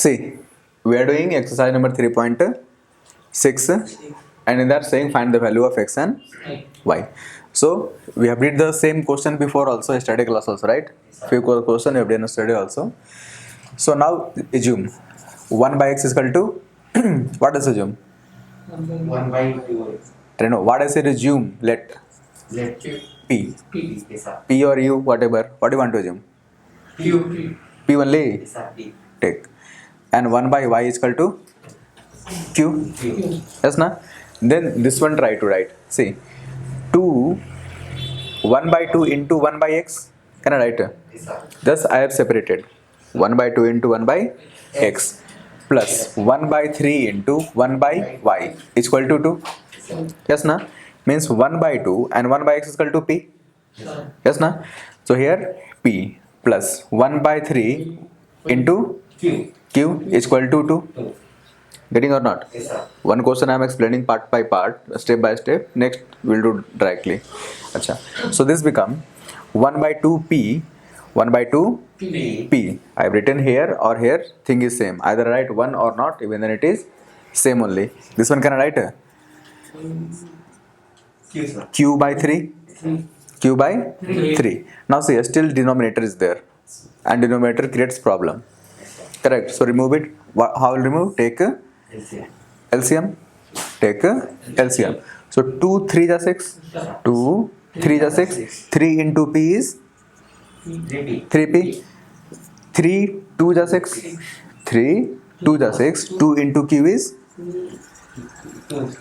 See, we are doing exercise number 3.6 and in that saying find the value of x and y. So we have did the same question before also study class also, right? Few question we have done study also. So now assume 1 by x is equal to what does assume? 1 by 2x. No, what I said assume let Let p P. Yes, sir. p or u whatever. What do you want to assume? Q. P only Yes, sir. P. take and 1 by y is equal to q. Q. Yes, na? Then this one try to write. See, 2 1 by 2 into 1 by x. Can I write? Yes, sir. Thus I have separated 1 by 2 into 1 by x plus 1 by 3 into 1 by y is equal to 2. Yes, sir. Yes, na? Means 1 by 2 and 1 by x is equal to p. Yes, sir. Yes, na? So here p plus 1 by 3 into Q. q is equal to 2. 2. Getting or not? Yes, sir. One question I am explaining part by part, step by step. Next we'll do directly. Acha. So this become 1 by 2 p, 1 by 2 P. p. I have written here or here. Thing is same. Either write 1 or not. Even then it is same only. This one can I write Q, sir. q by 3. Q by 3. Now see, still denominator is there, and denominator creates problem. Correct. So remove it. How will remove? Take LCM. LCM. Take LCM. So 2 3 is 6. 2 3 is 6. 3 into p is 3P. 3p. 3 2 is 6. 3 2 is 6. 2 into q is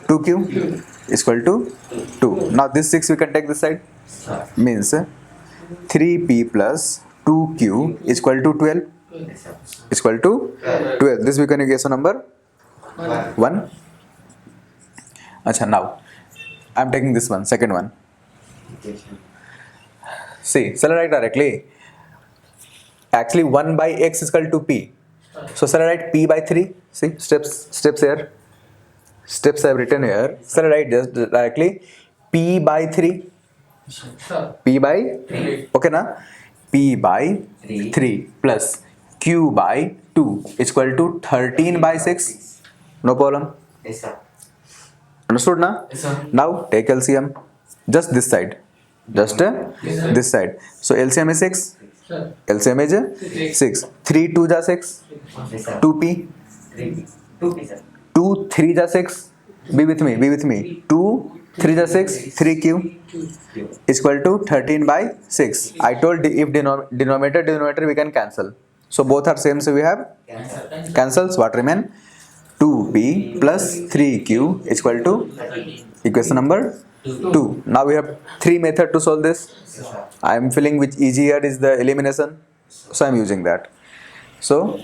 2q is equal to 2. Now this 6 we can take this side. Sir. Means 3p plus 2q is equal to 12. Yes, sir. Is equal to 12. This we can guess a number 1. Acha, now I am taking this one, second one. See, shall I write directly? Actually 1 by x is equal to p. So shall I write p by 3? See, steps here. Steps I have written here. Shall I write just directly p by 3? P by 3. okay na? P by 3. 3 plus q by 2 is equal to 13 by 6. No problem. Yes, sir. Understood na? Yes, sir. Now take LCM. Just this side. Just this side. So LCM is 6. LCM is 6. 3 2 is 6. Yes, sir. 2p. 3P. 2P, sir. 2 3 is 6. Be with me. 2 3 is 6. 3q Q. is equal to 13 by 6. I told if denominator we can cancel. So both are same, so we have Cancel. cancels. What remain? 2p plus 3q is equal to 13. equation number 2. Now we have 3 method to solve this. Yes, sir. I am feeling which easier is the elimination, so I am using that. So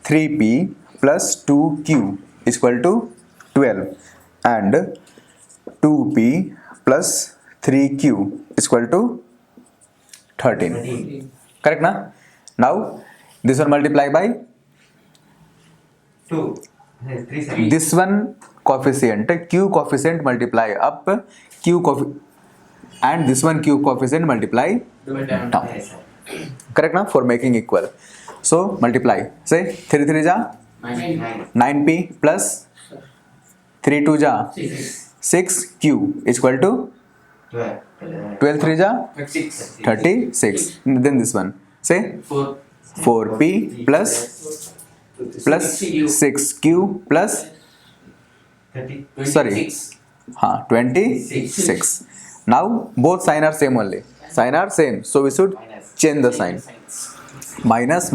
3p plus 2q is equal to 12 and 2p plus 3q is equal to 13. 13. Correct na? Now this one multiply by 2. 3, sir. this one coefficient, q coefficient multiply up q and this one q coefficient multiply down. Yes, sir. Correct na? For making equal. So multiply. Say 3 3 ja 9. 9p plus 3 2 ja 6q is equal to 12. 12 3 ja 6. 36. Then this one. Say 4p plus 6q plus 30. sorry 26. Now both sign are same only. Sign are same. So we should change the sign. Minus.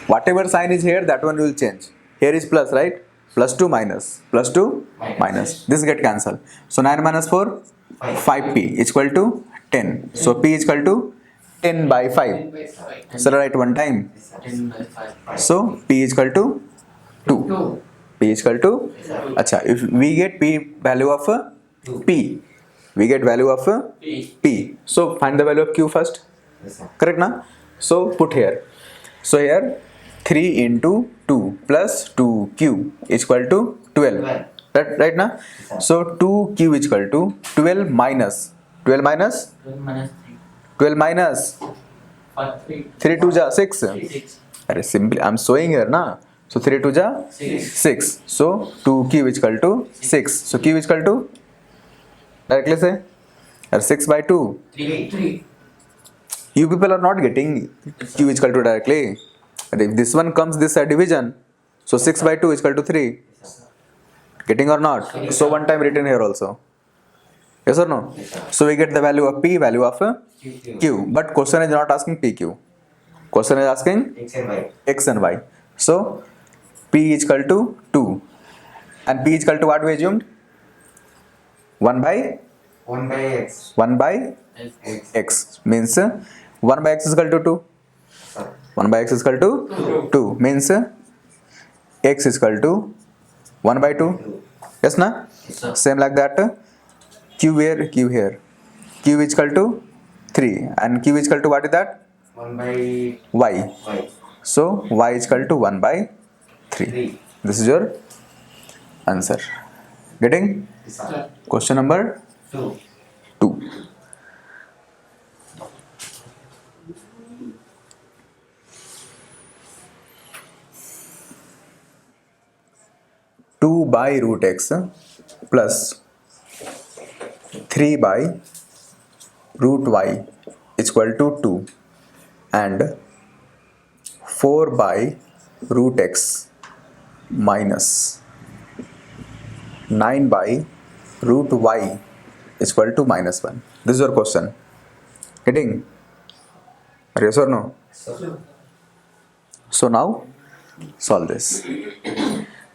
Whatever sign is here, that one will change. Here is plus, right? Plus 2 minus. Plus 2 minus. This get cancelled. So 9 minus 4, 5p is equal to 10. So p is equal to 10 by 5. So write one time. So p is equal to 2. P is equal to acha. If we get p value of p, we get value of p. So find the value of q first. Yes, sir. Correct na? So put here. So here 3 into 2 plus 2q is equal to 12. Right na? So 2q is equal to 12 minus 12 minus 3 2 ja 6. अरे simply I am showing here ना. So 3 2 ja 6. So 2 cube is equal to 6. So cube is equal to directly say 6 by 2. 3. You people are not getting q is equal to directly. And if this one comes this side division, so 6 by 2 is equal to 3. Getting or not? So one time written here also. Yes or no? So we get the value of p, value of q. But question is not asking pq. Question is asking X and Y. x and y. So p is equal to 2. And p is equal to what we assumed? 1 by 1 by X. 1 by X. x. Means 1 by x is equal to 2. Sir. 1 by x is equal to 2 means x is equal to 1 by 2. Yes na? Same like that. Q here, q here. Q is equal to 3 and q is equal to what is that? 1 by Y. Y. So y is equal to 1 by 3. 3. This is your answer. Getting? Sir. Question number 2. 2. 2 by root x plus 3 by root y is equal to 2 and 4 by root x minus 9 by root y is equal to minus 1. This is your question. Getting? Yes or no? Sir. So now solve this.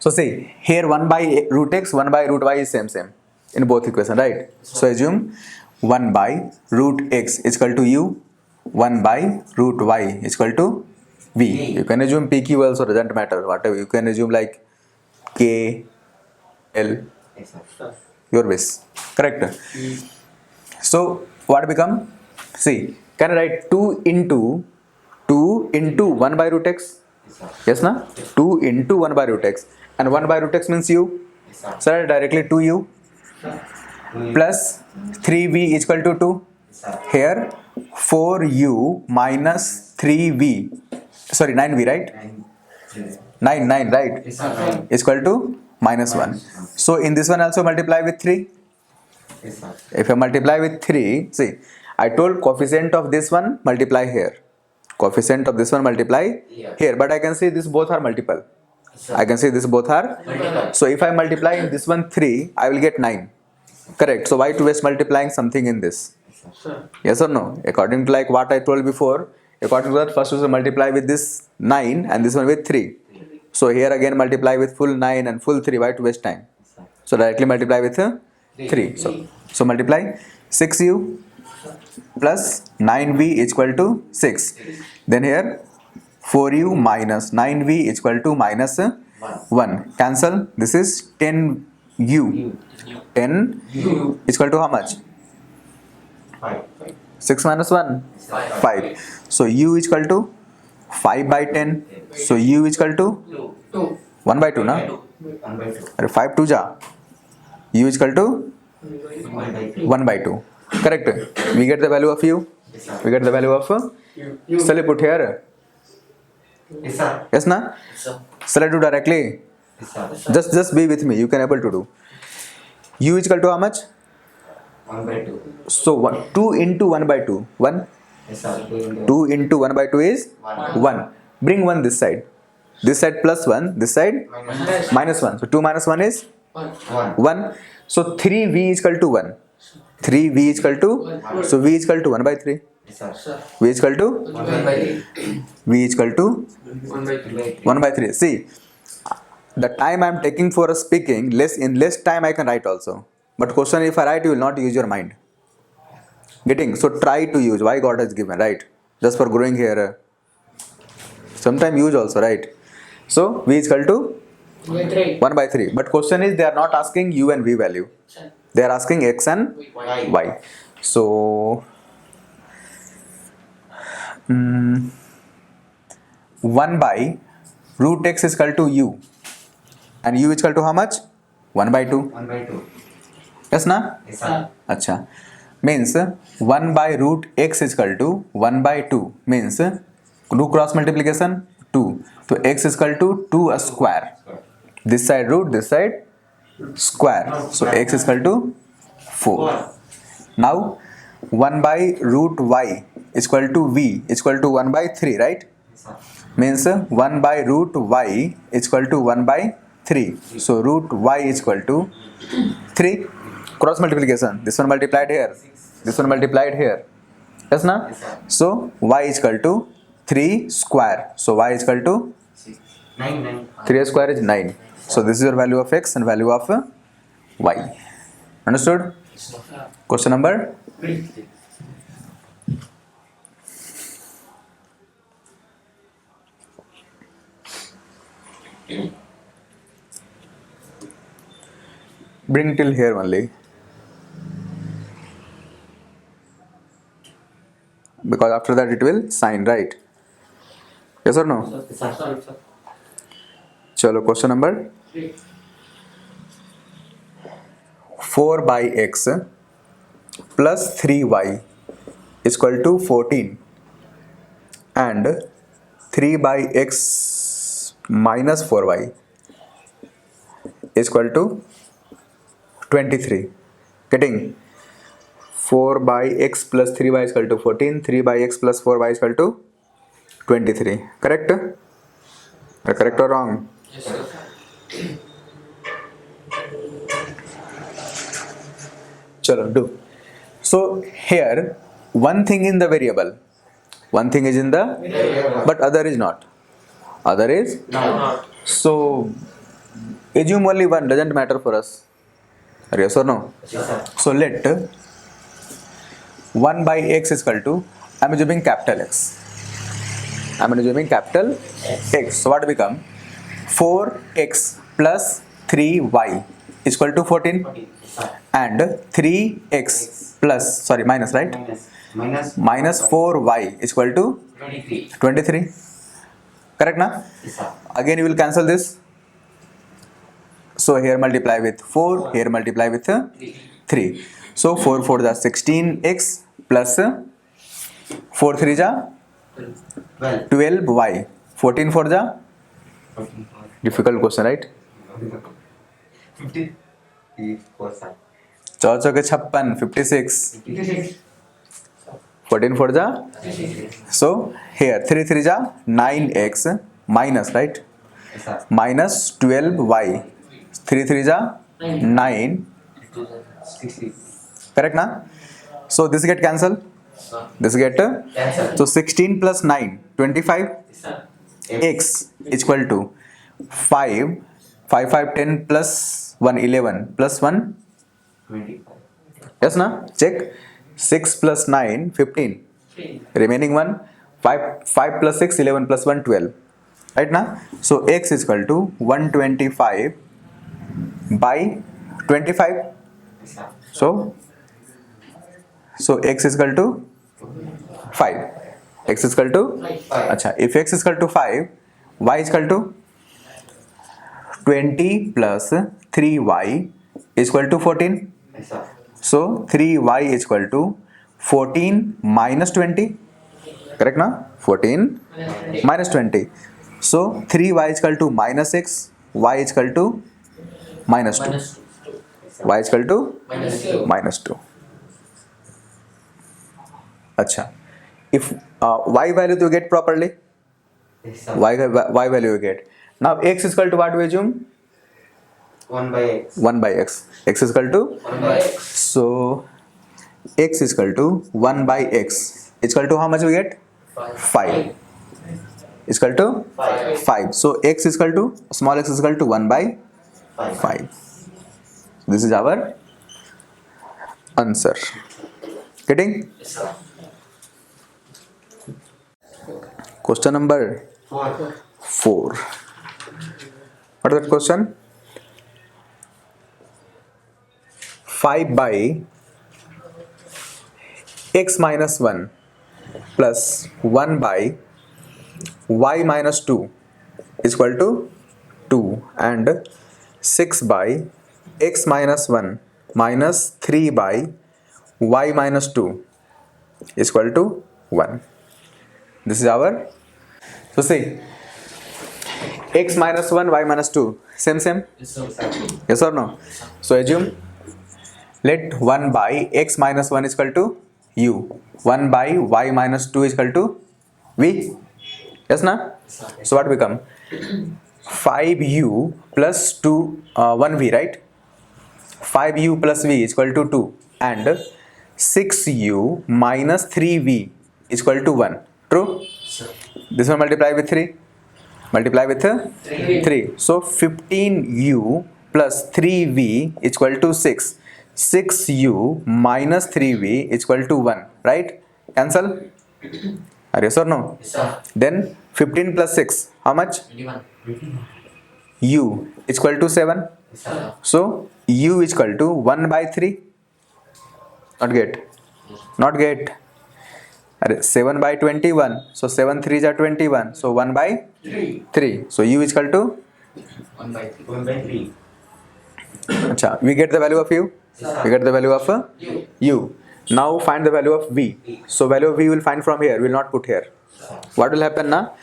So see here 1 by root x, 1 by root y is same in both equation, right? So assume 1 by root x is equal to u, 1 by root y is equal to v. You can assume pq also, doesn't matter, whatever you can assume, like k, l, Yes, sir. your wish. Correct? So what become? See, can I write 2 into 1 by root x? Yes, sir. Yes na? 2 into 1 by root x, and 1 by root x means u. Yes, sir. So directly 2u 2. plus 3v is equal to 2. Yes, sir. Here 4u minus 3v, sorry 9v, right? 9 right? Yes, sir. 9. Is equal to minus 1. So in this one also multiply with 3. Yes, sir. If I multiply with 3, see, I told coefficient of this one multiply here. Coefficient of this one multiply Yeah. here. But I can see this both are multiple. Yes, sir. I can see this both are. Multiply. So if I multiply in this one 3, I will get 9. Correct. So why to waste multiplying something in this? Sir. Yes or no? According to like what I told before, according to that, first we should multiply with this 9 and this one with 3. So here again multiply with full 9 and full 3. Why to waste time? So directly multiply with 3. So multiply 6u plus 9v is equal to 6. Then here 4u minus 9v is equal to minus 1. Cancel. This is 10u. 10 is equal to how much? 5. 6 minus 1? 5. So u is equal to 5 by 10. So u is equal to 1 by 2 na? 1 by 2. Or 5 2 ja. U is equal to 1 by 3. 1 by 2. Correct. We get the value of u. Yes, sir. We get the value of shall I put here? Yes, sir. Yes na? Shall I do directly? Yes, sir. Just be with me. You can able to do. U is equal to how much? 1 by 2. So 2 into 1 by 2. 1. Yes, sir. 2 into 1 by 2 is 1. Bring 1 this side. This side plus 1. This side minus 1. So 2 minus 1 is 1. 1. So 3v is equal to 1. 3v is equal to, so v is equal to 1 by 3. Yes, sir. V is equal to, 1 by 3. v is equal to 1 by 3. 1 by 3. See, the time I am taking for speaking, in less time I can write also. But question, if I write, you will not use your mind. Getting? So try to use. Why God has given, right? Just for growing here. Sometime use also, right? So v is equal to 1 by 3. But question is, they are not asking u and v value. They are asking x and y. So 1 by root x is equal to u. And u is equal to how much? 1 by 2. 1 by 2. Yes na? Yes, sir. Acha. Means 1 by root x is equal to 1 by 2. Means do cross multiplication 2. तो x is equal to 2 a square. This side root, this side square. So x is equal to 4. Now 1 by root y is equal to v is equal to 1 by 3, right? Yes, sir. Means 1 by root y is equal to 1 by 3. So root y is equal to 3. Cross multiplication. This one multiplied here. This one multiplied here. Yes, na? Yes, sir. So y is equal to 3 square. So y is equal to 6. 9, 9. 3 square is 9. So this is your value of x and value of y. Understood? Question number? Bring till here only. Because after that it will sign, right? Yes or no? Sir. Chalo, question number 4 by x plus 3y is equal to 14 and 3 by x minus 4y is equal to 23. Getting 4 by x plus 3y is equal to 14, 3 by x plus 4y is equal to 23. Correct? Correct or wrong? Yes, sir. Chalo, do. So here one thing in the variable, one thing is in the, but other is not. Other is Not. so assume only one, doesn't matter for us. Yes or no? Yes, sir. So let 1 by x is equal to, I am assuming capital X. I am assuming capital X. So what become? 4x plus 3y is equal to 14 Yes, sir. and 3x plus, sorry, minus, right? Minus. Minus 4y is equal to 23. 23. Correct na? Yes, sir. Again you will cancel this. So here multiply with 4, here multiply with 3. So 4 4 is 16x plus 4 3 is 12. 12y. 14 4 is 14. difficult question, right? 54, sir. 4 4 56, 56. 56. 14 4 is so here 3 3 is 9x minus, right? Yes, sir. Minus 12y. 3 3 is 9. 60. Correct na? So this get cancel. This get Cancel. so 16 plus 9 25. Yes, sir. X is equal to 5 5 5 10 plus 1 11 plus 1. 25. Yes na? Check. 6 plus 9 15. Remaining one 5 5 plus 6 11 plus 1 12. Right na? So x is equal to 125 by 25. Yes, sir. So x is equal to 5. X is equal to 5. Acha, if x is equal to 5, y is equal to 20 plus 3y is equal to 14. Yes, sir. So 3y is equal to 14 minus 20. Correct na? 14 minus 20. So 3y is equal to minus 6, y is equal to minus 2. Y is equal to minus 2. Acha. If y value you get properly, Yes, sir. y value you get. Now x is equal to what we assume? 1 by x. 1 by x. X is equal to, 1 by x. so x is equal to 1 by x. Is equal to how much we get? 5. Is equal to 5. 5. So x is equal to, small x is equal to 1 by 5. This is our answer. Getting? Yes, sir. Question number 4. 4. What is that question? 5 by x minus 1 plus 1 by y minus 2 is equal to 2 and 6 by x minus 1 minus 3 by y minus 2 is equal to 1. This is our, so see, x minus 1, y minus 2. Same. Yes, sir. Yes or no? So assume let 1 by x minus 1 is equal to u. 1 by y minus 2 is equal to v. Yes, na? Yes, sir. So what become? 5u plus 2, 1v, right? 5u plus v is equal to 2 and 6u minus 3v is equal to 1. True? Sir. This one multiply with 3. Multiply with 3. 3. So 15u plus 3v is equal to 6. 6u minus 3v is equal to 1. Right? Cancel? Yes or no? Yes, sir. Then 15 plus 6. How much? 21. U is equal to 7. Yes, sir. So u is equal to 1 by 3. Not get. Not get. 7 by 21. So 7 3s are 21. So 1 by 3. So u is equal to 1 by 3. 1 by 3. Acha, we get the value of u. We get the value of u. Now find the value of v. So value of v will find from here. We will not put here. What will happen now?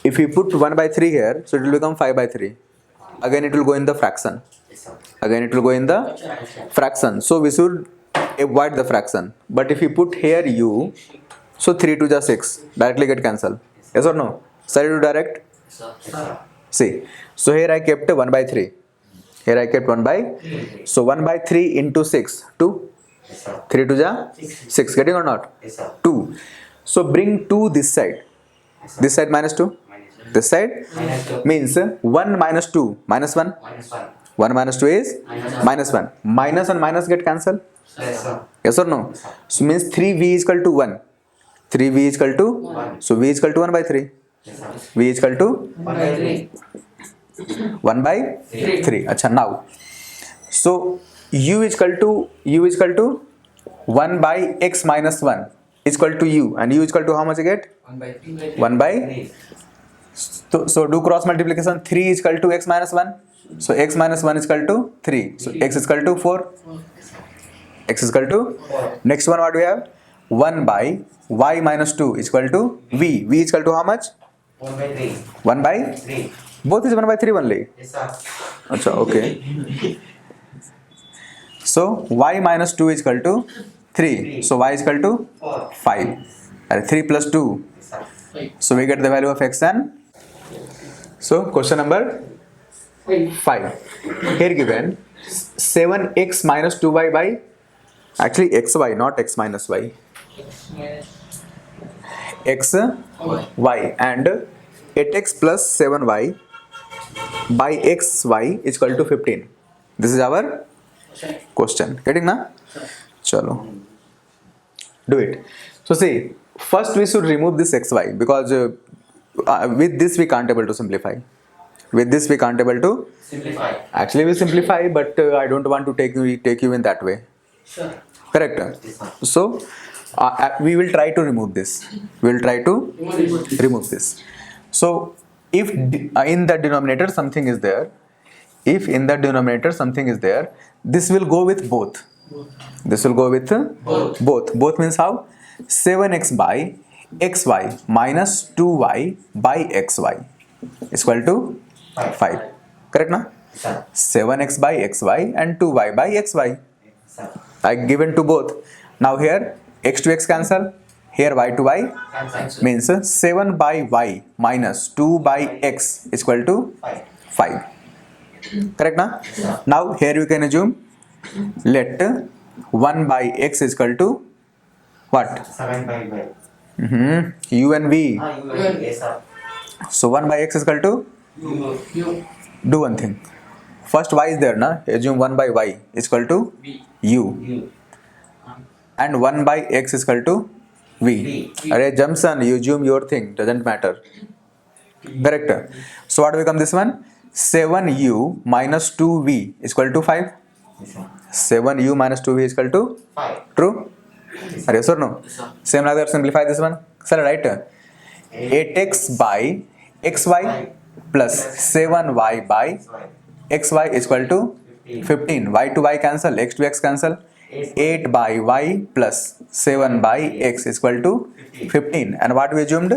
If we put 1 by 3 here, so it will become 5 by 3. Again it will go in the fraction. Yes, sir. Again it will go in the fraction. So we should avoid the fraction. But if you put here u, so 3 to the 6 directly get cancelled. Yes or no? Shall I do direct? Yes, sir. Yes, sir. See. So here I kept 1 by 3. Here I kept 1 by. So 1 by 3 into 6. 2. Yes, sir. 3 to the 6. Getting or not? Yes, sir. 2. So bring 2 this side. Yes, sir. This side minus 2. Minus 2. This side Minus 2. means 1 minus 2. Minus 1. Minus 1. 1 minus 2 is minus 1. Minus and minus get cancelled. Yes, sir. Yes or no? So means 3v is equal to 1. 3v is equal to 1. so v is equal to 1 by 3. Yes, sir. v is equal to 1 by 3. 1 by 3. Acha, now so u is equal to 1 by x minus 1 is equal to u, and u is equal to how much you get? 1 by 3. 1 by. 3. So do cross multiplication. 3 is equal to x minus 1. So x minus 1 is equal to 3. So x is equal to 4. X is equal to 4. next one. What we have? 1 by y minus 2 is equal to v. V is equal to how much? 1 by 3. 1 by 3. both is 1 by 3 only. Yes, sir. Acha, okay. So y minus 2 is equal to 3. So y is equal to 4. 5. 3 plus 2. Yes, sir. So we get the value of x and so question number 5. Here given 7x minus 2y by actually xy, not x minus y. X y and 8x plus 7y by xy is equal to 15. This is our question. Getting na? Chalo. Do it. So see, first we should remove this xy because with this we can't able to simplify. With this we can't able to Simplify. actually we simplify, but I don't want to take you in that way. Sure. Correct. Yes, sir. So we will try to remove this. We will try to remove this. So if in the denominator something is there, if in the denominator something is there, this will go with both. This will go with both. Both means how? 7x by xy minus 2y by xy is equal to 5. Correct na? Yes, sir. 7x by xy and 2y by xy. Yes, sir. I given to both. Now here x to x cancel. Here y to y Cancel. means 7 by y minus 2 by x is equal to 5. 5. Correct na? Now here you can assume let 1 by x is equal to what? 7 by y. U and v. Yes, sir. So 1 by x is equal to You. do one thing. First y is there na? Assume 1 by y is equal to B. u U. and 1 by x is equal to v. Array Jamson, you assume your thing, doesn't matter. Correct. So what become this one? 7u minus 2v is equal to 5. Yes, sir. 7u minus 2v is equal to 5. true? Yes or no? Yes, sir. Same like that, simplify this one. Sir, right? 8x by xy plus 7y by xy is equal to 15. Y to y cancel, x to x cancel. 8 by y plus 7 by x is equal to 15. And what we assumed?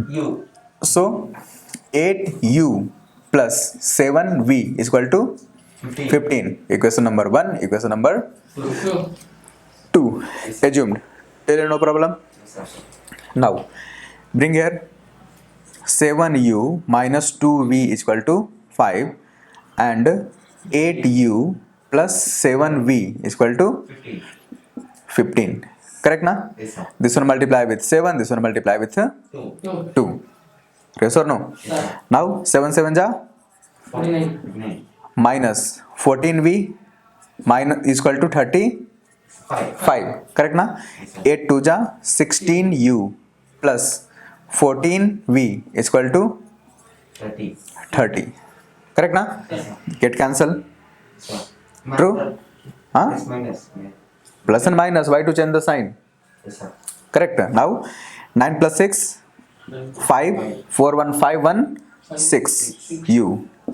U. So 8u plus 7v is equal to 15. Equation number 1, equation number Two. 2. Assumed. Tell you no problem. Yes, sir. Now bring here 7u minus 2v is equal to 5 and 8u plus 7v is equal to 15. Correct na? Yes, sir. This one multiply with 7, this one multiply with Two. 2. Yes or no? Sir. Now 7 7 ja 49. Nine. minus 14v minus is equal to 35. Five. Correct na? 8 2 ja 16u plus 14v is equal to 30. 30. Correct na? Yes, sir. Get cancel. Sir. True? Huh? Yes, minus. Yeah. Plus and minus, why to change the sign? Yes, sir. Correct. Now 9 plus 6 5 4 1 5 1 6 u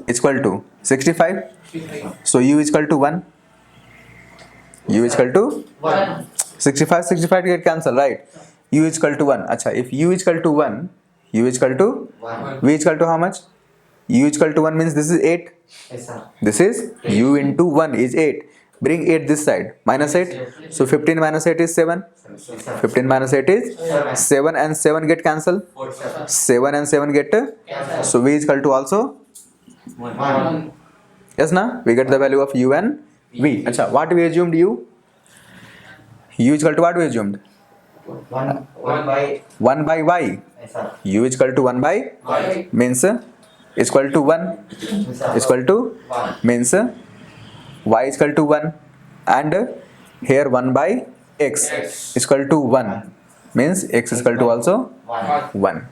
is equal to 65. 55. So u is equal to 1. U is equal to 1. 65 get cancel, right? U is equal to 1. Acha, if u is equal to 1, u is equal to One. v is equal to how much? U is equal to 1 means this is 8. Yes, sir. This is u into 1 is 8. Bring 8 this side. Minus 8. So 15 minus 8 is 7. Yes, sir. 15 minus 8 is 7 and 7 get cancel. Four, sir. 7 and 7 get Cancel. so v is equal to also One. 1. yes na, we get the value of u and v. Acha, what we assumed u is equal to what we assumed One by. 1 by y. Yes, sir. U is equal to 1 by Y. means is equal to 1 Yes, sir. is equal to One. means y is equal to 1 and here 1 by x is equal to 1 means x is equal to also One. 1.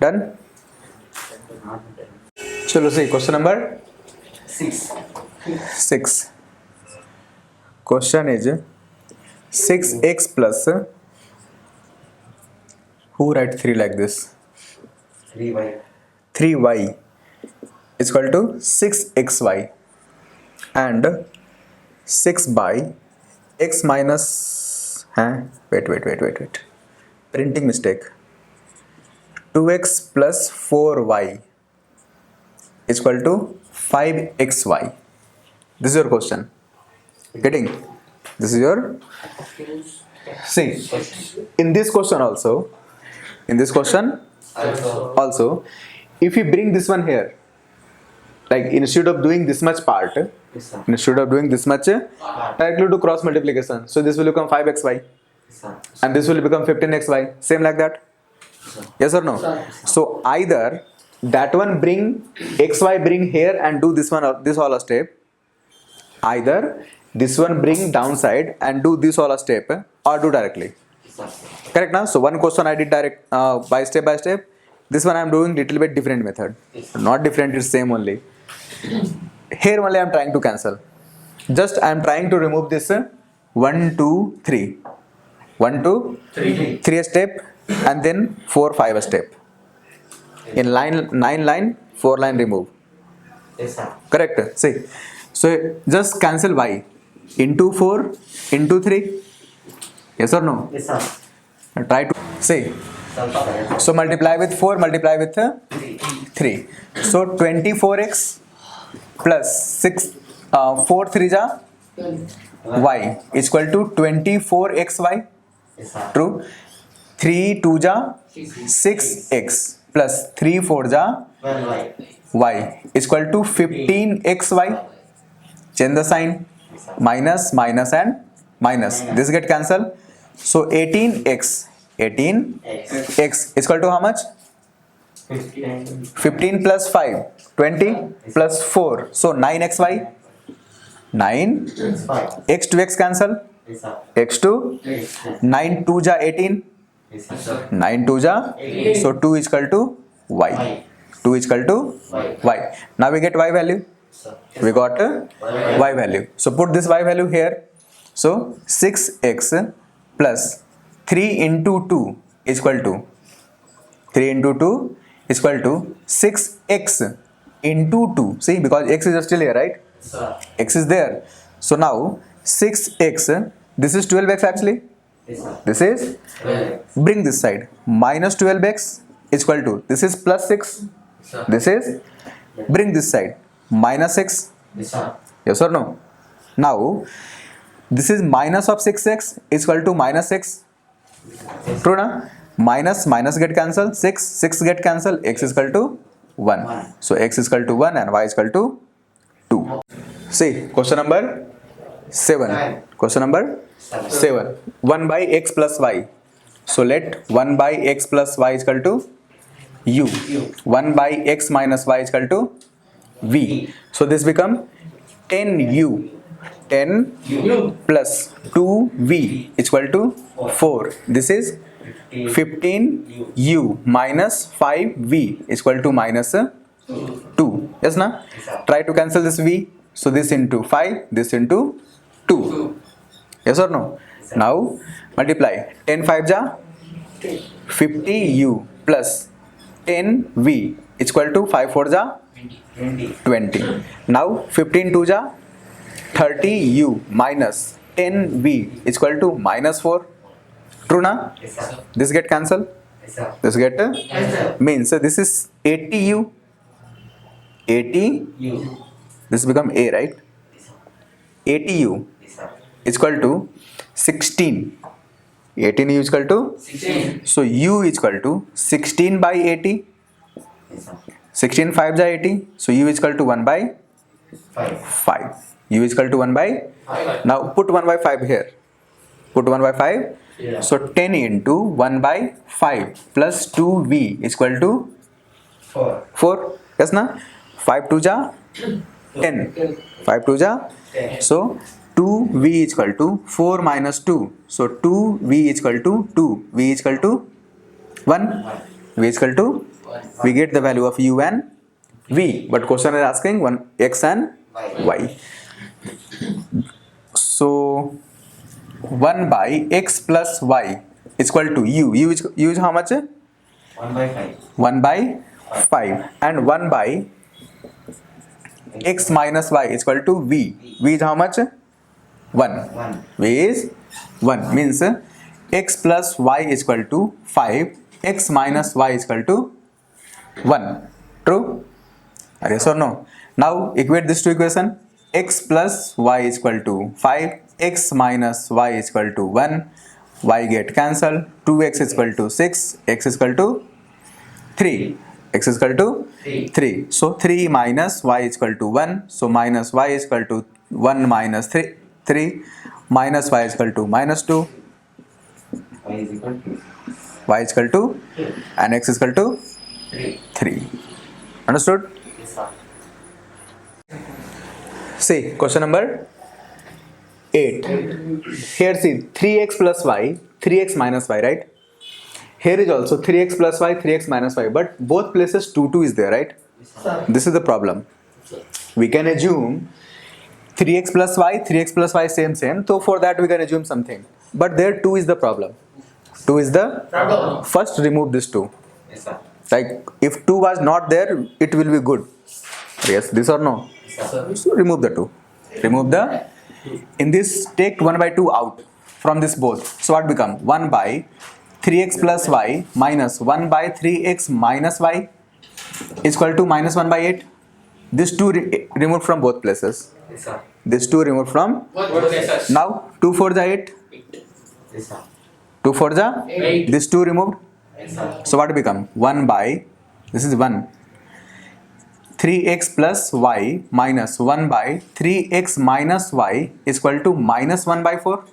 Done? Chalo, see question number Six. 6. Question is 6x plus, who write 3 like this? Three by. 3y is equal to 6xy and 6 by x minus wait printing mistake, 2x plus 4y is equal to 5xy. This is your question. Getting? This is your, see, in this question also, Also. if you bring this one here, like instead of doing this much part, Yes, sir. instead of doing this much, directly do cross multiplication. So this will become 5xy Yes, sir. and this will become 15xy. Same like that. Yes or no? Sir. So either that one bring xy bring here and do this one this all a step. Either this one bring downside and do this all a step or do directly. Yes, sir. Correct now? So one question I did direct by step. This one I am doing little bit different method. Yes. Not different, it's same only. Here only I am trying to cancel. Just I am trying to remove this 1 2 3. 1 2 3 a step and then 4 5 a step. In line 9 line 4 line remove. Yes, sir. Correct? See. So just cancel y into 4 into 3. Yes or no? Yes, sir. Try to see. Sir, sir. So multiply with 4, multiply with Three. 3. So 24x plus 6 4 3 ja y is equal to 24xy. Yes, sir. True. 3 2 ja 6x plus 3 4 ja One by. y is equal to 15xy. Change the sign. Yes, sir. Minus and minus. This get cancel. So 18x X. is equal to how much? 15 plus 5 20 plus 4 so 9xy. 9 It's five. x to x cancel. Yes, sir. X to Yes, sir. 9 2 ja 18. Yes, sir. 9 2 ja 18. so 2 is equal to y. 2 is equal to y. Now we get y value. Sir. We got y value. So put this y value here. So 6x plus 3 into 2 is equal to 3 into 2 is equal to 6x into 2. See, because x is still here, right? Sir. X is there. So now 6x, this is 12x actually. Yes, sir. This is, Well, bring this side. Minus 12x is equal to, this is plus 6. yes, Sir. This is, bring this side, minus 6. Yes, sir. Yes or no? Now, this is minus of 6x is equal to minus 6. True na? Minus get cancel, 6 get cancel, x is equal to 1. So x is equal to 1 and y is equal to 2. See, question number 7. Question number 7. 1 by x plus y. So let 1 by x plus y is equal to u. 1 by x minus y is equal to v. So this become 10u. 10 plus 2v is equal to 4. This is 15u minus 5v is equal to minus 2. Yes na? Try to cancel this v. So this into 5, this into 2. Yes or no? Now multiply 10 5 ja 50u plus 10v is equal to 5 4 ja 20. Now 15 2 ja 30u minus 10v is equal to minus 4. True na? Yes, sir. This get cancel. Yes, sir. This get Yes, sir. means this is 80u. 80, You. this become a, right? 80u Yes, sir. is equal to 16. 18u is equal to, 16. so u is equal to 16 by 80. Yes, sir. 16 5 ja 80. So u is equal to 1 by 5. 5. U is equal to 1 by, 5. now put 1 by 5 here. Put 1 by 5. Yeah. So 10 into 1 by 5 plus 2v is equal to 4. 4. Yes na? 5 2 ja 10. 5 2 ja. 10. So 2v is equal to 4 minus 2. So 2v is equal to 2. V is equal to 1. V is equal to, we get the value of u and v. But question is asking one x and y. So 1 by x plus y is equal to u. U is how much? 1 by 5. 1 by 5. And 1 by x minus y is equal to v. V is how much? 1. 1. V is 1. Means x plus y is equal to 5. X minus y is equal to 1. True? Yes or no? Now equate this to equation. X plus y is equal to 5. X minus y is equal to 1. Y get cancelled. 2x is equal to 6. X is equal to 3. X is equal to 3. So 3 minus y is equal to 1. So minus y is equal to 1 minus 3. 3 minus y is equal to minus 2. Y is equal to Y is equal to, and x is equal to 3. 3. Understood? Yes, sir. See, question number 8. Here see 3x plus y, 3x minus y, right? Here is also 3x plus y, 3x minus y, but both places 2 2 is there, right? Sir. This is the problem. We can assume 3x plus y, 3x plus y same. So for that we can assume something. But there 2 is the problem. 2 is the Problem. first remove this 2. Yes, sir. Like if 2 was not there, it will be good. Yes, this or no? Yes, sir. So remove the 2. Remove the, in this take 1 by 2 out from this both. So what become? 1 by 3x plus y minus 1 by 3x minus y is equal to minus 1 by 8. This 2 removed from both places. Yes, sir. This 2 removed from, What places? now 2 4 ja 8. Yes, sir. 2 4 ja, 8. this 2 removed. Yes, sir. So what become? 1 by, this is 1. 3x plus y minus 1 by 3x minus y is equal to minus 1 by 4.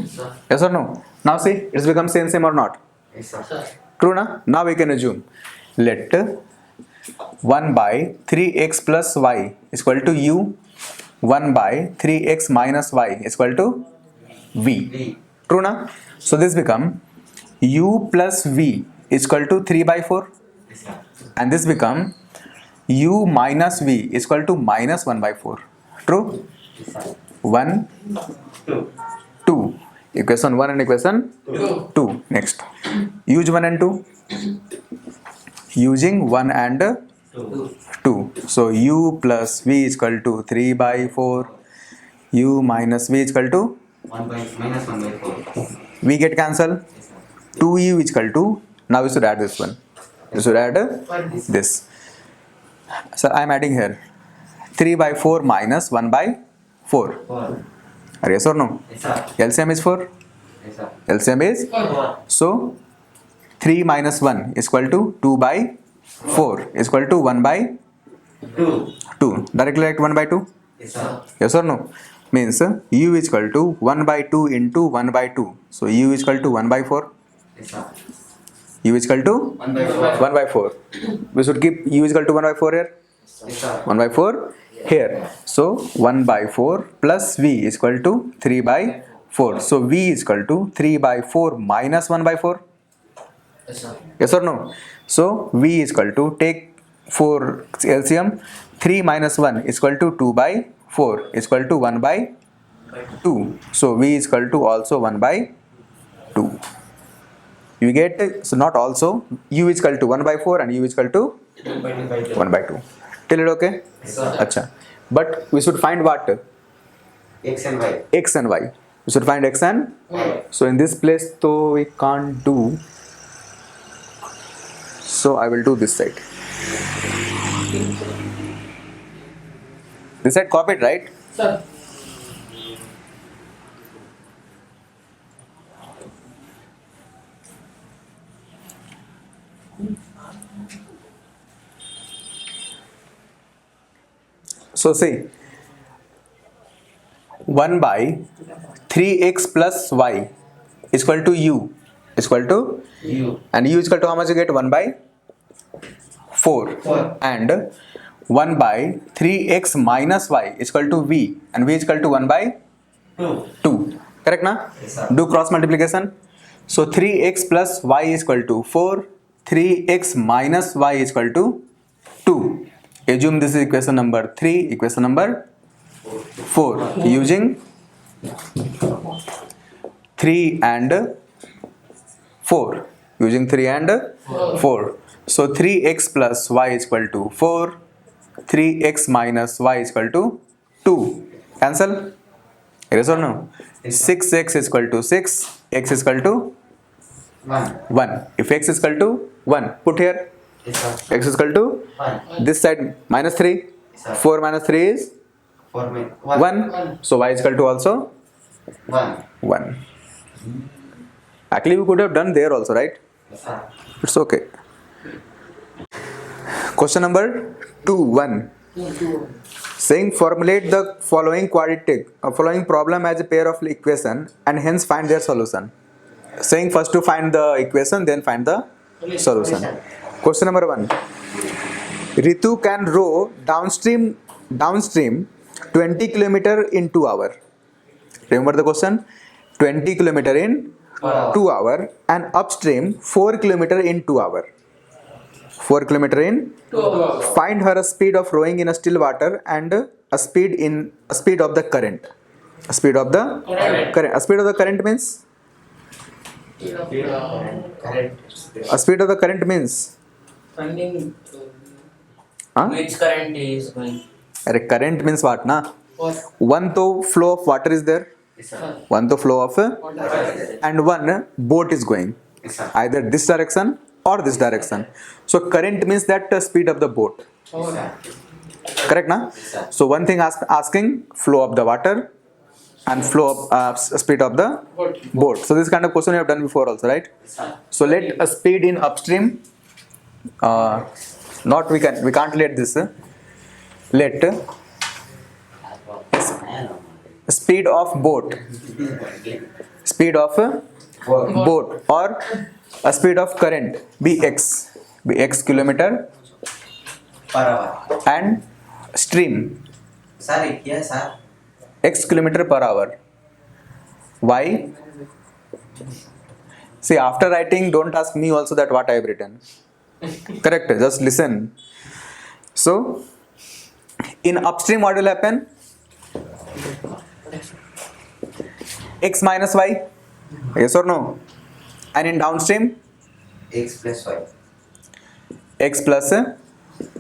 Sir. Yes or no? Now see, it's become same or not? Yes, sir. Sir. True na? Now we can assume. Let 1 by 3x plus y is equal to u. 1 by 3x minus y is equal to v. V. True na? So this become u plus v is equal to 3 by 4. Yes, sir. And this become u minus v is equal to minus 1 by 4. True? Yes, sir. 1, 2. 2. Equation 1 and equation 2. 2. Next. Use 1 and 2. Using 1 and 2. 2. So u plus v is equal to 3 by 4. U minus v is equal to, 1 by minus 1 by 4. v get cancel. Yes, sir. 2u is equal to, now we should add this one. We should add this. Sir, I am adding here 3 by 4 minus 1 by 4. 4. Yes or no? Yes, sir. LCM is 4. Yes, sir. LCM is 4. so 3 minus 1 is equal to 2 by 4 is equal to 1 by 2. 2. Directly write 1 by 2. Yes, sir. Yes or no? Means u is equal to 1 by 2 into 1 by 2. So u is equal to 1 by 4. Yes, sir. U is equal to 1 by 4. 1 by 4. We should keep u is equal to 1 by 4 here. Yes, sir. 1 by 4 here. So 1 by 4 plus v is equal to 3 by 4. So v is equal to 3 by 4 minus 1 by 4. Yes, sir. Yes or no? So v is equal to take 4 LCM. 3 minus 1 is equal to 2 by 4 is equal to 1 by 2. So v is equal to also 1 by 2. You get, so not also, u is equal to 1 by 4 and u is equal to 1 by 2. Till it okay? Yes, sir. Acha. But we should find what? X and Y. X and y. We should find x and Y. so in this place though we can't do. So I will do this side. This side copied, right? Sir. So see 1 by 3x plus y is equal to u is equal to U. and u is equal to how much you get 1 by 4 4. and 1 by 3x minus y is equal to v and v is equal to 1 by 2. 2. Correct na? Yes, sir. Do cross multiplication. So 3x plus y is equal to 4. 3x minus y is equal to 2. Assume this is equation number 3, equation number 4. Using 3 and 4. Using 3 and 4. So 3x plus y is equal to 4. 3x minus y is equal to 2. Cancel? Yes or no? 6x is equal to 6. X is equal to 1. 1. If x is equal to 1, put here. Yes, sir. X is equal to 1. this side minus 3. Yes, sir. 4 minus 3 is 4 1. So y is equal to also 1. 1. Actually, we could have done there also, right? Yes, sir. It's okay. Question number 2.1. Saying formulate the following quadratic following problem as a pair of equation and hence find their solution. Saying first to find the equation, then find the solution. Question number 1. Ritu can row downstream 20 kilometer in 2 hours. Remember the question? 20 kilometer in 2 hours and upstream 4 kilometer in 2 hours. 4 kilometer in. Find her speed of rowing in a still water and a speed of the current. A speed of the current. A speed of the current means. Correct. A speed of the current means. Finding Huh? which current is going. अरे current means what ना? What? One तो flow of water is there. Yes, sir. One तो flow of Yes, and one boat is going sir. either this direction or this direction. So current means that speed of the boat. Yes, sir. Correct na? Yes, sir. So one thing asking flow of the water and flow of speed of the What? boat. So this kind of question you have done before also, right? Yes, sir. So let a speed in upstream. Not we can't let this. Let speed of boat. Speed of boat or a speed of current be x kilometer Per hour. and stream Sorry, yes, sir. x kilometer per hour. Why? See, after writing, don't ask me also that what I have written. Correct, just listen. So in upstream what will happen? X minus y, yes or no? And in downstream X plus Y. x plus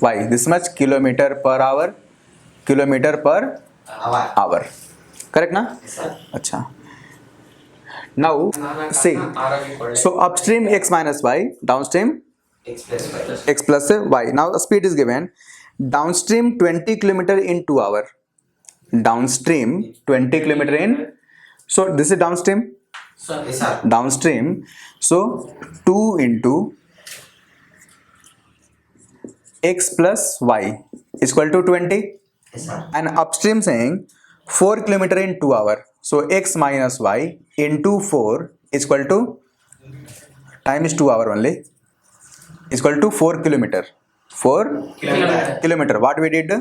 y, this much kilometer per hour, kilometer per hour. Correct na? Yes, sir. Acha. Now see, so upstream x minus y, downstream X plus Y. x plus y. Now the speed is given downstream 20 kilometer in 2 hour. Downstream 20 kilometer in, so this is downstream. Sir. Yes, sir. Downstream, so 2 into x plus y is equal to 20, Yes, sir. and upstream saying 4 kilometer in 2 hour, so x minus y into 4 is equal to, time is 2 hour only, is equal to 4 kilometer. 4 Kilometer. kilometer. What we did,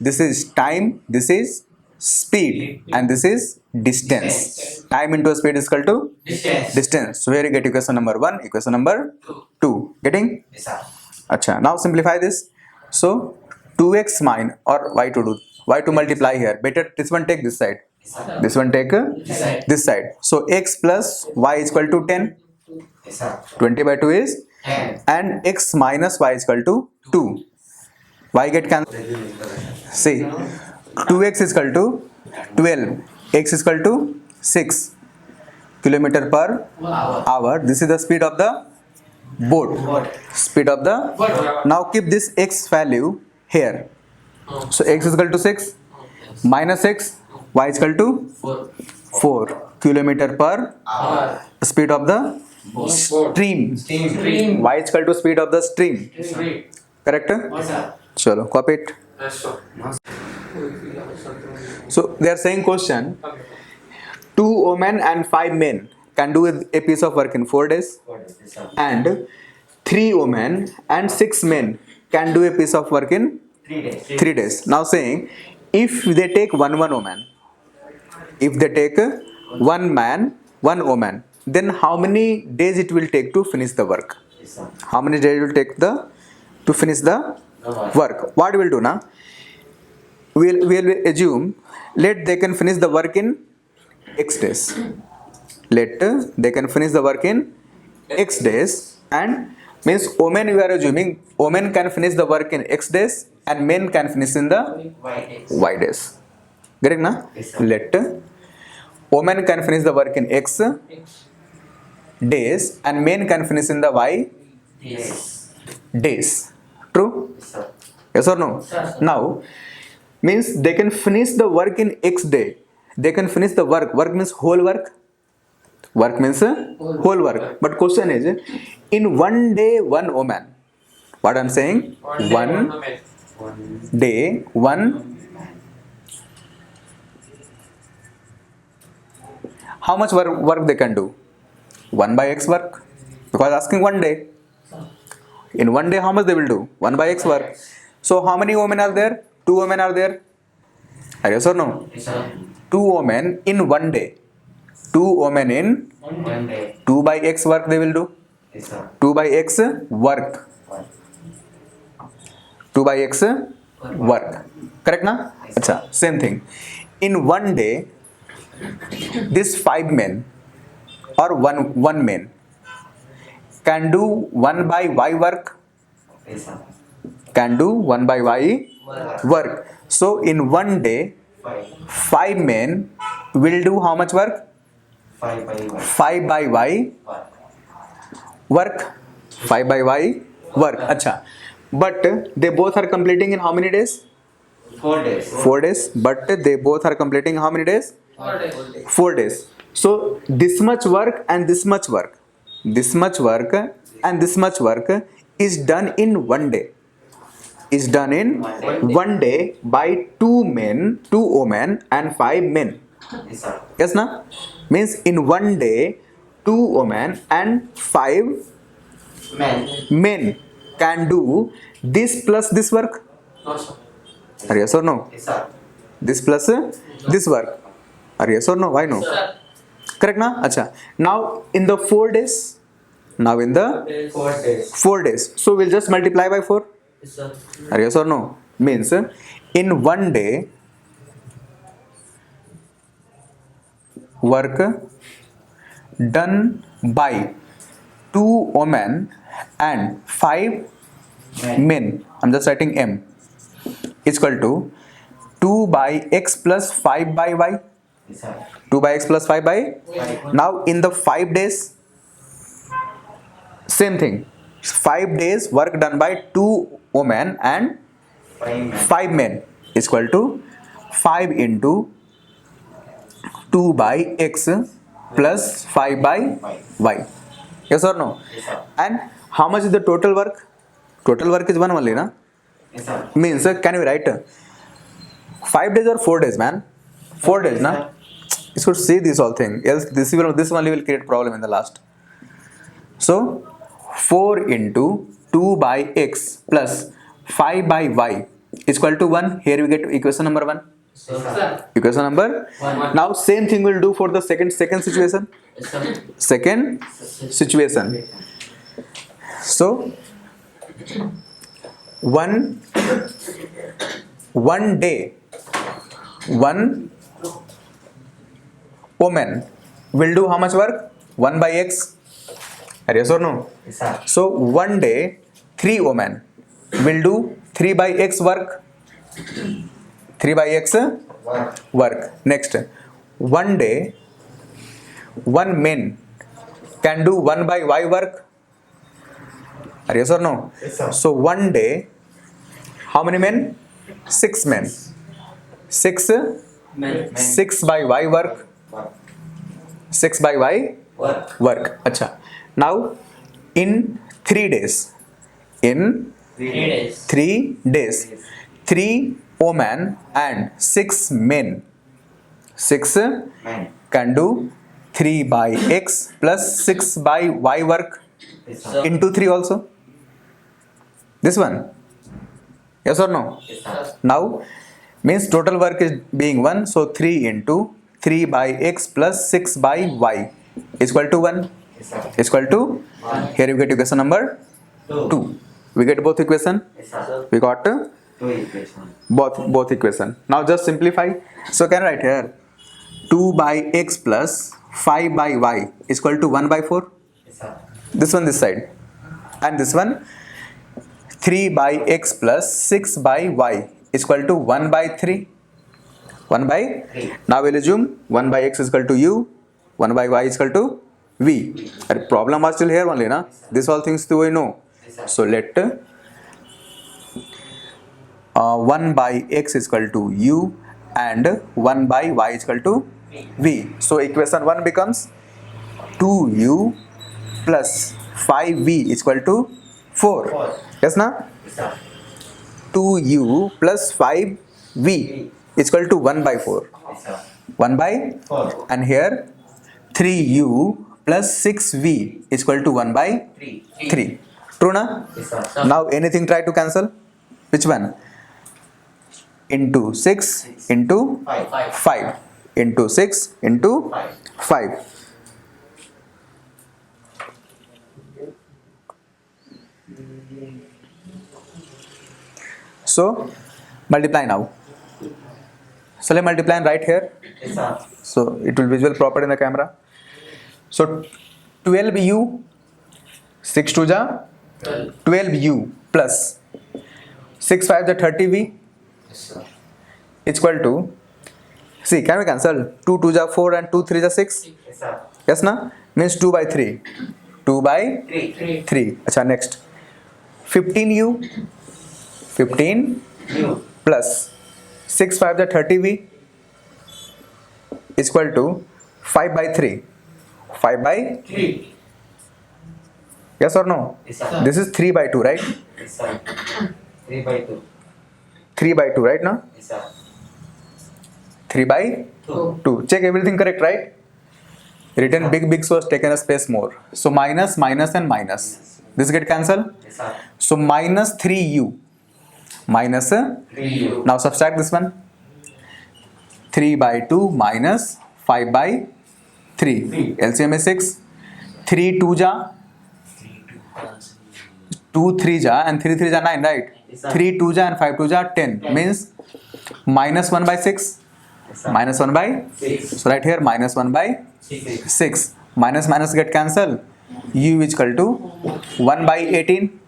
this is time, this is speed, and this is distance. Time into speed is equal to Distance. distance. So here you get equation number 1, equation number 2. Getting? Yes, sir. Acha, now simplify this. So 2x minus, or y to multiply here, better this one take this side, Yes, sir. this one take side. this side. So x plus y is equal to 10, Yes, sir. 20 by 2 is, 10. and x minus y is equal to 2. Y get cancelled. See, 2x is equal to 12, x is equal to 6 kilometer per hour. This is the speed of the boat. Speed of the. Now keep this x value here. So x is equal to 6 minus x, y is equal to 4 kilometer per Hour. speed of the stream. Stream. Y is equal to speed of the stream. Stream. Correct? Yes, sir. Chalo, copy it. Yes, sir. So they are saying question, 2 women and 5 men can do a piece of work in 4 days, Yes, sir. and 3 women and 6 men can do a piece of work in 3 days. 3 days. Now saying, if they take one woman, if they take one man, one woman, then how many days it will take to finish the work? Yes, sir. How many days it will take to finish the work? What we'll do now? We'll assume, let they can finish the work in x days. Let they can finish the work in x days, and means women, we are assuming women can finish the work in x days and men can finish in the Why days? y days. Correct na? Yes, sir. Let women can finish the work in x days and men can finish in the y Yes. days. True? Yes, sir. Yes or no? Sir. Now, means they can finish the work in x day. They can finish the work. Work means whole work. Work means whole work. But question is, in one day, one woman. What I'm saying? One day, one. How much work they can do? 1 by x work. Because asking one day. In one day, how much they will do? 1 by x work. So how many women are there? 2 women are there. Yes or no? Yes, sir. 2 women in one day. 2 women in 1 day. 2 by x work they will do. Yes, sir. 2 by x work. 2 by x work. Correct na? Acha, same thing. In one day, this 5 men or one man can do 1 by y work. Yes, sir. Can do 1 by y work. So in one day, 5. 5 men will do how much work? 5 by 1. 5 by y work. 5 by y work. Acha. But they both are completing in how many days? 4 days. 4 days. But they both are completing how many days? 4 days. So this much work and this much work, this much work and this much work is done in one day. Is done in one day by 2 men, 2 women and 5 men. Yes, sir. Yes na? Means in one day 2 women and 5 Man. men can do this plus this work. No, sir. Are yes or no? Yes, sir. This plus this work. Are yes or no? Why no? Sir. Correct na? Acha. Now in the 4 days. Now in the 4 days. 4 days. So we'll just multiply by 4. Yes, sir. Are yes or no? Means in one day work done by 2 women and 5 men. I'm just writing m is equal to 2 by x plus 5 by y. Yes, sir. 2 by x plus 5 by. Now in the 5 days, same thing. 5 days work done by 2 women and 5 men. 5 men is equal to 5 into 2 by x plus 5 by y. Yes or no? Yes, sir. And how much is the total work? Total work is 1 only, na? Yes, sir. Means can we write 5 days or 4 days, man? 4 days, na? You should see this whole thing, else this only will create problem in the last. So 4 into 2 by x plus 5 by y is equal to 1. Here we get equation number 1. Yes, sir. Equation number. One. Now same thing we'll do for the second situation. Yes, sir. Second situation. So one day, one woman will do how much work? 1 by x. Yes or no? Yes, sir. So one day 3 women will do 3 by x work. 3 by x work. Next, one day 1 man can do 1 by y work. Yes or no? Yes, sir. So one day, how many men? 6 men. 6 Men. 6 by y work. 6 by y work. Acha. Now in 3 days, in 3 days. 3 days, 3 women and 6 men, 6 Men. can do 3 by x plus 6 by y work Yes, sir. into 3 also. This one. Yes or no? Yes, sir. Now means total work is being 1, so 3 into 3 by x plus 6 by y is equal to 1. Yes, sir. Is equal to, here you get equation number 2. We get both equation. Yes, sir. We got 2 equation. both equation. Now just simplify. So can I write here 2 by x plus 5 by y is equal to 1 by 4. Yes, sir. This one this side, and this one 3 by x plus 6 by y is equal to 1 by 3. 1 by 3. Now we'll assume 1 by x is equal to u, 1 by y is equal to v. And problem was still here only, na? This all things do we know. Yes, sir. So let 1 by x is equal to u and 1 by y is equal to v. So equation 1 becomes 2u plus 5v is equal to 4. 4. Yes, na? Yes, sir. 2u plus 5v is equal to 1 by 4. Yes, sir. 1 by, 4. and here 3u plus 6v is equal to 1 by 3. 3. True, na? Yes, sir. Now anything try to cancel? Which one? Into 6 into 5. 5 into 6 into 5. 5. So multiply now. So let multiply and write here. Yes, sir. So it will visual proper in the camera. So 12u, 6 to the 12u plus 6 5 the 30v Yes, sir. is equal to, see, can we cancel 2 2 the 4 and 2 3 the 6? Yes, sir. Yes, na? Means 2 by 3. 2 by 3. 3. Acha, next 15u, 15 U. plus 6 5 the 30v is equal to 5 by 3. 5 by, 3. yes or no? Yes, sir. This is 3 by 2, right? Yes, sir. 3 by 2. 3 by 2, right now? Yes, sir. 3 by 2. 2. Check everything correct, right? Written big so has taken a space more. So minus, minus and minus. This get cancelled. Yes, sir. So minus 3u. Minus, 3U. now subtract this one. 3 by 2 minus 5 by 3. 3. LCM is 6. 3 2 ja, 2 3 ja and 3 3 ja 9, right? Yes, sir. 3 2 ja and 5 2 ja 10. Means minus 1 by 6. Yes, sir. Minus 1 by, 6. so right here minus 1 by 6. 6. Minus minus get cancelled. U is equal to 1 by 18.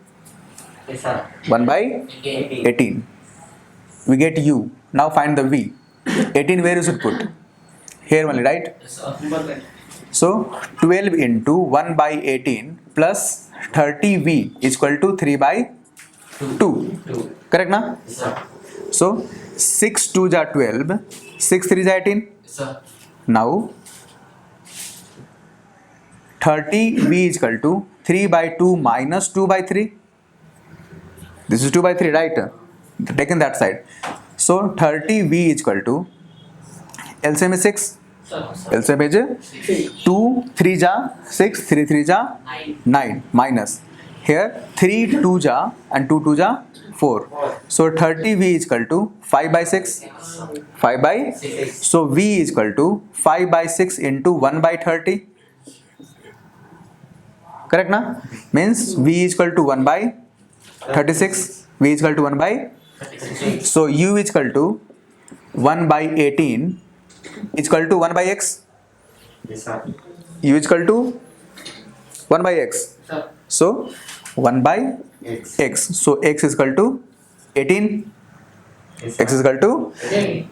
Yes, sir. 1 by 18. We get U. Now find the V. 18 where you should put? Here only, right? Yes, sir. So 12 into 1 by 18 plus 30V is equal to 3 by 2. Two. Correct na? Yes, sir. So 6 2 ja 12, 6 3 ja 18. Yes, sir. Now 30v is equal to 3 by 2 minus 2 by 3. This is 2 by 3, right? Taken that side. So 30v is equal to LCM is 6. Sir. LCM is 2 3 ja 6, 3 3 ja 9 minus. Here 3 2 ja and 2 2 ja 4. So 30v is equal to 5 by 6. 5 by 6. so v is equal to 5 by 6 into 1 by 30. Correct na? Means v is equal to 1 by 36. v is equal to 1 by 36. so u is equal to 1 by 18 is equal to 1 by x. Yes, sir. u is equal to 1 by x. Sir. So 1 by X. x. So x is equal to 18. Yes, x is sir. equal to Again.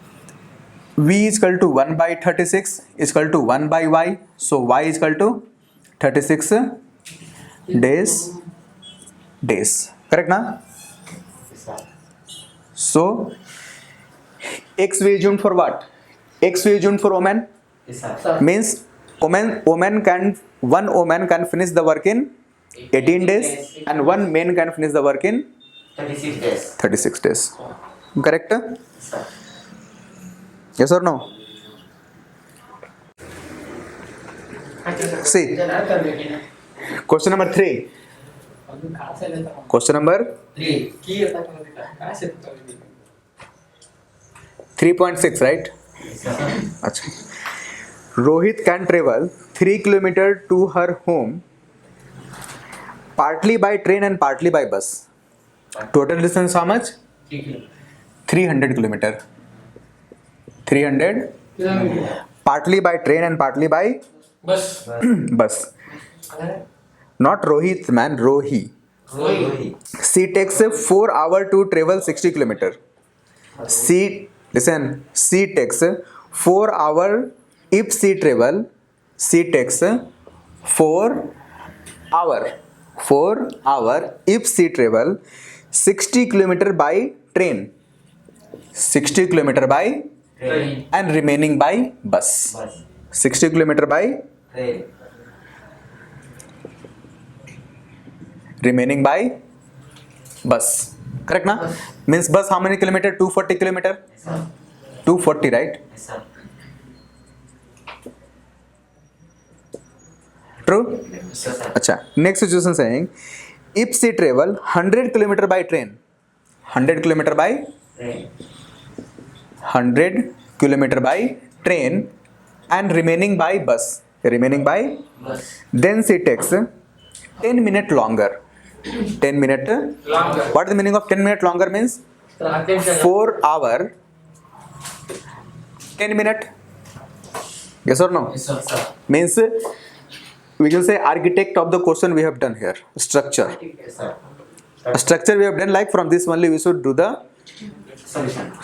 v is equal to 1 by 36 is equal to 1 by y. So y is equal to 36 days. Correct na? Yes, sir. So x we assumed for what? X we assumed for woman. Yes, sir. Sir. Means woman can finish the work in 18 days and one man can finish the work in 36 days. 36 days. Correct? Yes, sir. Yes or no? See, question number 3. Question number 3.6, right? Yes, sir. Achha. Rohit can travel 3 kilometer to her home partly by train and partly by bus. Total distance how much? 300 kilometer. 300 partly by train and partly by Bus. bus. Not Rohit, man, Rohi. Rohi. She takes 4 hours to travel 60 kilometer. She takes 4 hours if she travel. She takes 4 hours. 4 hours if she travel 60 kilometer by train. 60 kilometer by Train. and remaining by bus. Bus. 60 kilometer by Train. remaining by bus. Correct na? Means bus how many kilometer? 240 kilometer. Yes, sir. 240, right? Yes, sir. True? Yes, sir. Acha. Next situation saying if she travel 100 kilometer by train, 100 kilometer by Train. 100 kilometer by train and remaining by bus. Remaining by Bus. then she takes 10 minute longer. 10 minute Longer. what is the meaning of 10 minute longer? Means 4 hour 10 minute. Yes or no? Yes, sir. Sir. Means we can say architect of the question we have done here. Structure. Yes, sir. A structure we have done, like from this only we should do the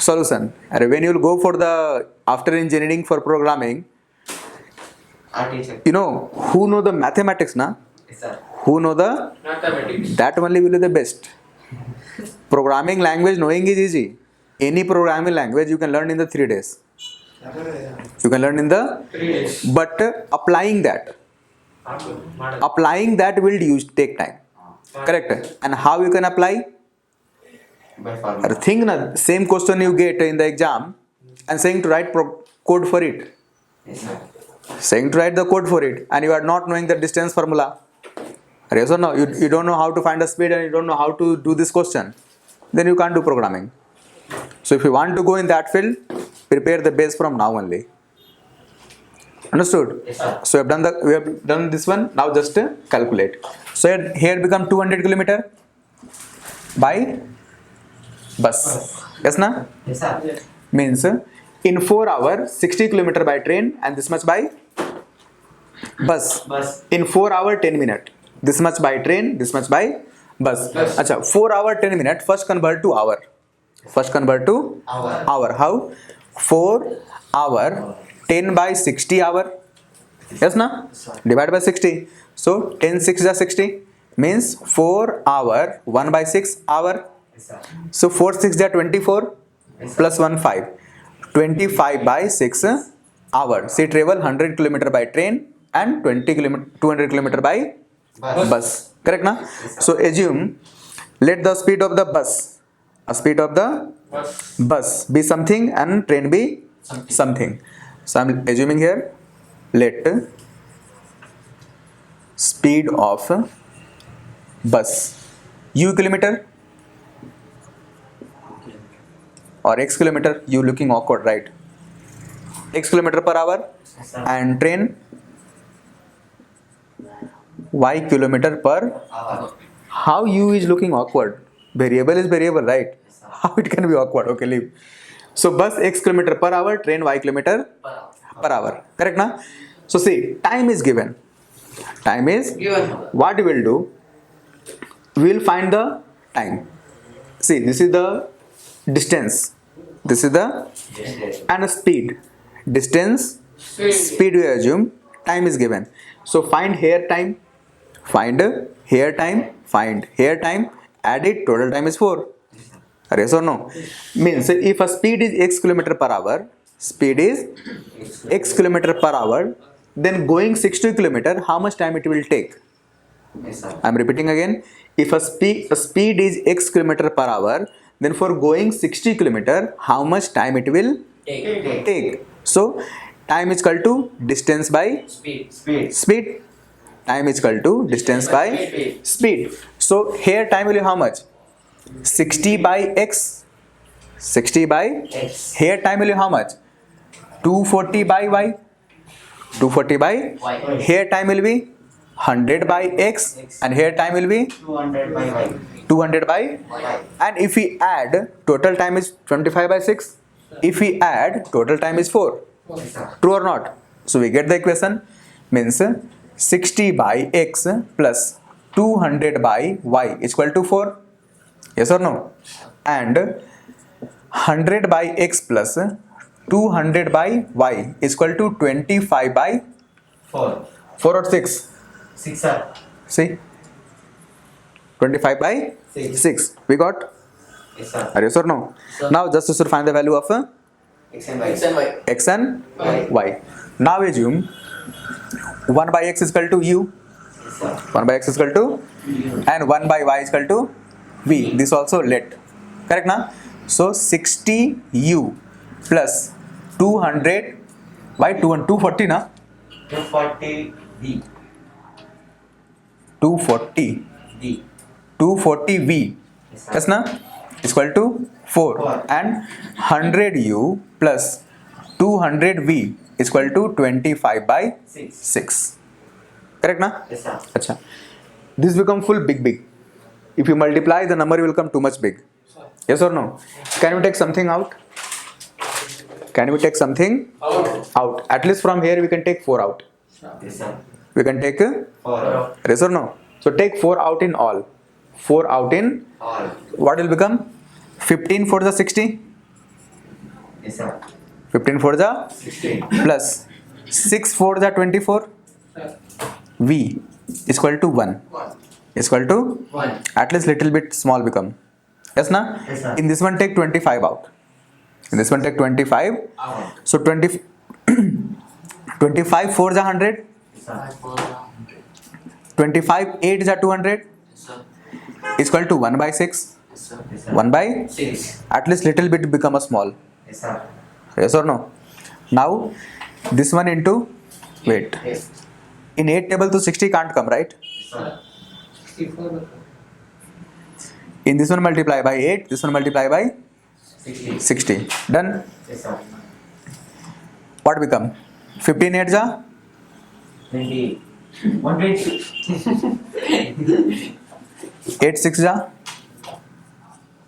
solution. And when you will go for the after engineering for programming, Our teacher. you know who know the mathematics na, Yes, sir. who know the Mathematics. that only will be the best. Programming language knowing is easy. Any programming language you can learn in the 3 days. You can learn in the 3 days. but applying that will take time. Correct? And how you can apply? By formula. Think na, same question you get in the exam and saying to write code for it. Yes, sir. Saying to write the code for it and you are not knowing the distance formula. Yes or no? You don't know how to find the speed and you don't know how to do this question. Then you can't do programming. So if you want to go in that field, prepare the base from now only. Understood? Yes, sir. So we have done this one. Now just calculate. So here become 200 kilometer by bus. Yes na? Yes, sir. Means in 4 hours 60 kilometer by train and this much by bus. Bus. In 4 hours 10 minute. This much by train, this much by bus. Bus. Acha, 4 hours 10 minute. First convert to hour. First convert to Hour. hour. How? 4 hour 10 by 60 hour. Yes na? Sir. Divide by 60. So 10 6 is 60. means 4 hour, 1 by 6 hour. Yes, sir. So 4 6 are 24 Yes, sir. plus 1 5. 25 by 6 hour. Say travel 100 kilometer by train and 200 kilometer by bus. Correct na? So assume, let the speed of the bus, Bus. bus be something and train be something. So I'm assuming here, let speed of bus u kilometer or x kilometer. You looking awkward, right? X kilometer per hour, Yes, sir. and train y kilometer per. Hour. How u is looking awkward? Variable is variable, right? How it can be awkward? Okay, leave. So bus x kilometer per hour, train y kilometer per hour. Correct na? So see, time is given. Time is Given. what we will do. We will find the time. See, this is the distance. This is the Yes, and speed. Distance, speed we assume, time is given. So find here time, find here time, find here time, add it, total time is 4. Yes or no? Means if a speed is x kilometer per hour, speed is x kilometer per hour, then going 60 kilometer, how much time it will take? Yes, sir. I am repeating again. If a speed is x kilometer per hour, then for going 60 kilometer, how much time it will take? So time is equal to distance by Speed. Speed. speed. Time is equal to distance by speed. So here time will be how much? 60 by x. 60 by X. here time will be how much? 240 by y. 240 by Y. here time will be 100 by x, and here time will be 200 by Y. 200 by, Y. and if we add, total time is 25 by 6. If we add, total time is 4. Yes, sir. True or not? So we get the equation, means 60 by x plus 200 by y is equal to 4. Yes or no? And 100 by x plus 200 by y is equal to 25 by 4. 4 or 6. 6, sir. See? 25 by 6. 6. We got? Yes, sir. Yes or no? Sir. Now just to find the value of X and Y. X and Y. x and Y. y. Now assume 1 by x is equal to u, Yes, sir. 1 by x is equal to, and 1 by y is equal to v. This also let. Correct na? So 60u plus 200 by 240 na? 240 D. 240. D. 240v. Yes, sir. Yes na? Is equal to 4. 4. And 100u plus 200v is equal to 25 by 6. 6. Correct na? Yes, sir. Acha. This become full big. If you multiply, the number will come too much big. Yes or no? Can we take something out? Can we take something out? At least from here we can take 4 out. Yes, sir. We can take 4. yes or no? So take 4 out in all. 4 out in All. what will become? 15 for the 60. Yes, sir. 15 for the 16. plus 6 for the 24. V is equal to 1. Is equal to 1. at least little bit small become. Yes na? Yes, sir. In this one take 25 out. In this one take 25. Out. So 20 25 4 is 100. Yes, sir. 25 8 is 200. Is equal to 1 by 6. Yes, sir. 1 by 6. at least little bit become a small. Yes, sir. Yes or no? Now this one into, wait, Yes. in 8 table to 60 can't come, right? Yes, sir. 64. In this one multiply by 8, this one multiply by 60. 60. Done. Yes, sir. What become? 15 8 ja? 20. 120. 8 6 ja?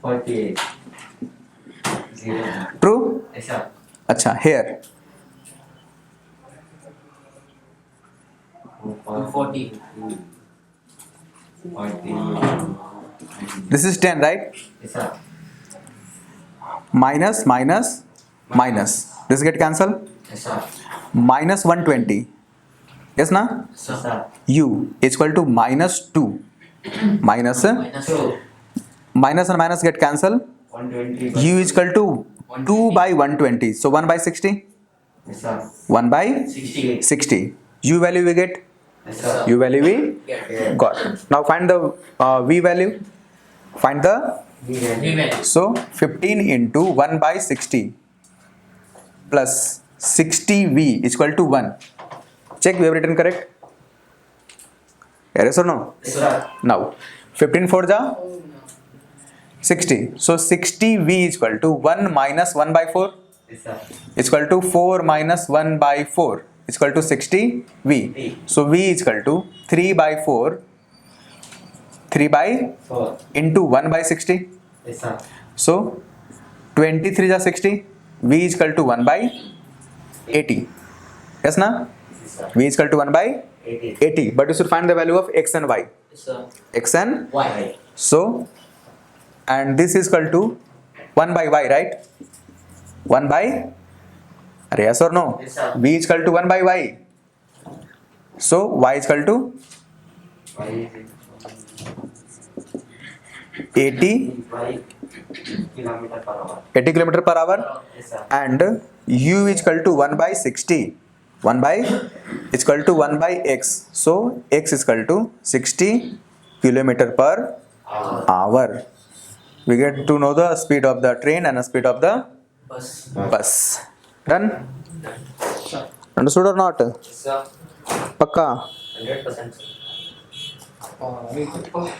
48. 0. True? Yes, sir. Acha, here 40. 40. this is 10, right? Yes, sir. Minus minus minus. This get cancel. Yes, sir. Minus 120. Yes na? Yes, sir. U is equal to minus 2. minus Minus So, 2. minus and minus get cancel. 120. U is equal to 2 by 120. So 1 by 60. Yes, sir. 1 by 68. 60. U value we get. Yes, sir. U value we Get. got. Now find the V value. Find the Remain. so 15 into 1 by 60 plus 60V is equal to 1. Check we have written correct. Yes or no? Yes, sir. Now 15 for the 60. So 60V is equal to 1 minus 1 by 4 Yes, sir. is equal to 4 minus 1 by 4 is equal to 60V. So V is equal to 3 by 4, 3 by 4. into 1 by 60. Yes, sir. So 23 is 60. V is equal to 1 by 80. Yes na? Yes, sir. V is equal to 1 by 80. 80. But you should find the value of x and y. Yes, sir. X and Y. so, and this is equal to 1 by y, right? 1 by, yes or no? Yes, sir. V is equal to 1 by y. So, y is equal to Y is 80, Y kilometer per hour. 80 kilometer per hour, Yes, sir. and u is equal to 1 by 60. 1 by is equal to 1 by x. So, x is equal to 60 kilometer per hour. We get to know the speed of the train and the speed of the Bus. bus. Done? Sir. Understood or not? Yes, sir. Pakka? 100%. Oh,